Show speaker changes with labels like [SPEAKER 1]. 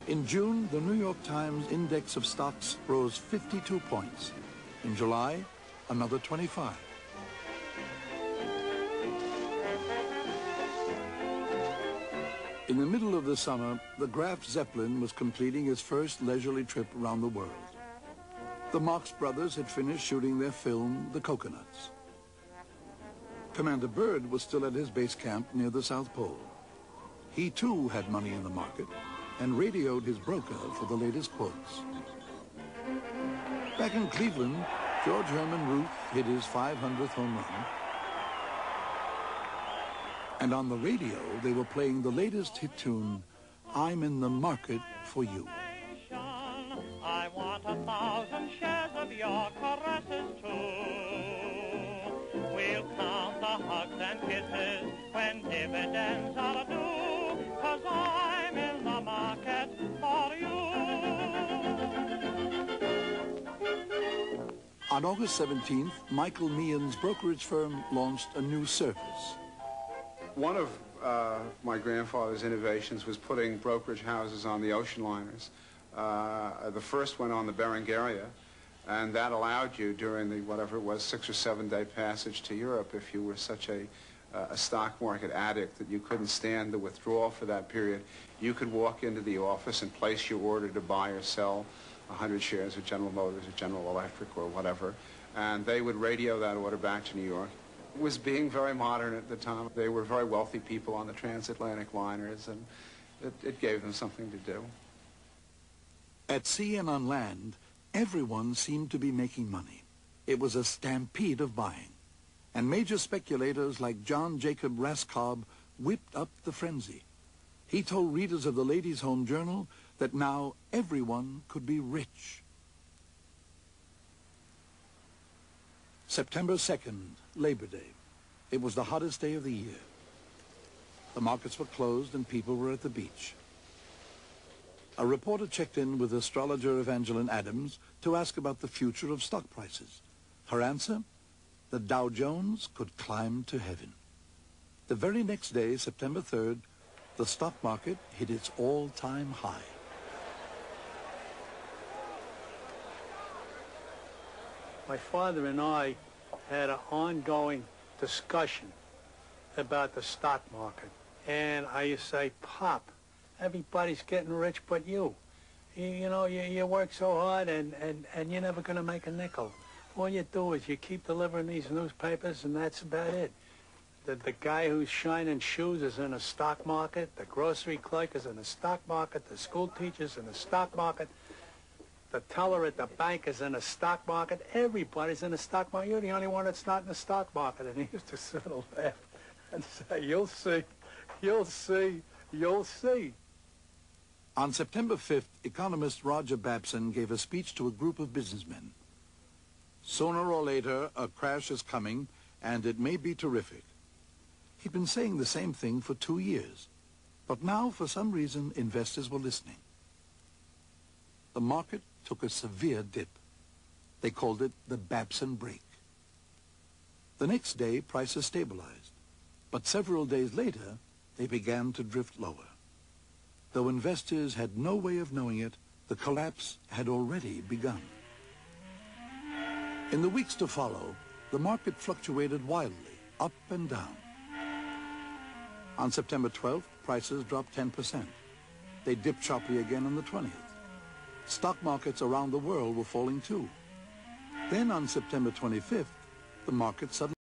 [SPEAKER 1] In June, the New York Times index of stocks rose 52 points. In July, another 25. In the middle of the summer, the Graf Zeppelin was completing its first leisurely trip around the world. The Marx Brothers had finished shooting their film, The Coconuts. Commander Byrd was still at his base camp near the South Pole. He too had money in the market and radioed his broker for the latest quotes. Back in Cleveland, George Herman Ruth hit his 500th home run. And on the radio, they were playing the latest hit tune, I'm in the Market for You.
[SPEAKER 2] I want 1,000 shares of your caresses too. We'll count the hugs and kisses when dividends are due, 'cause I'm in the market for you.
[SPEAKER 1] On August 17th, Michael Meehan's brokerage firm launched a new service.
[SPEAKER 3] One of my grandfather's innovations was putting brokerage houses on the ocean liners. The first went on the Berengaria, and that allowed you during the, whatever it was, 6 or 7 day passage to Europe, if you were such a stock market addict that you couldn't stand the withdrawal for that period, you could walk into the office and place your order to buy or sell 100 shares of General Motors or General Electric or whatever, and they would radio that order back to New York. It was being very modern at the time. They were very wealthy people on the transatlantic liners, and it gave them something to do.
[SPEAKER 1] At sea and on land, everyone seemed to be making money. It was a stampede of buying. And major speculators like John Jacob Raskob whipped up the frenzy. He told readers of the Ladies' Home Journal that now everyone could be rich. September 2nd, Labor Day. It was the hottest day of the year. The markets were closed and people were at the beach. A reporter checked in with astrologer Evangeline Adams to ask about the future of stock prices. Her answer? The Dow Jones could climb to heaven. The very next day, September 3rd, the stock market hit its all-time high.
[SPEAKER 4] My father and I had an ongoing discussion about the stock market. And I used to say, Pop, everybody's getting rich but you. You work so hard and you're never going to make a nickel. All you do is you keep delivering these newspapers and that's about it. The guy who's shining shoes is in the stock market. The grocery clerk is in the stock market. The school teacher's in the stock market. The teller at the bank is in the stock market. Everybody's in the stock market. You're the only one that's not in the stock market. And he used to sort of laugh and say, you'll see, you'll see, you'll see.
[SPEAKER 1] On September 5th, economist Roger Babson gave a speech to a group of businessmen. Sooner or later, a crash is coming, and it may be terrific. He'd been saying the same thing for 2 years. But now, for some reason, investors were listening. The market took a severe dip. They called it the Babson break. The next day, prices stabilized. But several days later, they began to drift lower. Though investors had no way of knowing it, the collapse had already begun. In the weeks to follow, the market fluctuated wildly, up and down. On September 12th, prices dropped 10%. They dipped sharply again on the 20th. Stock markets around the world were falling too. Then on September 25th, the market suddenly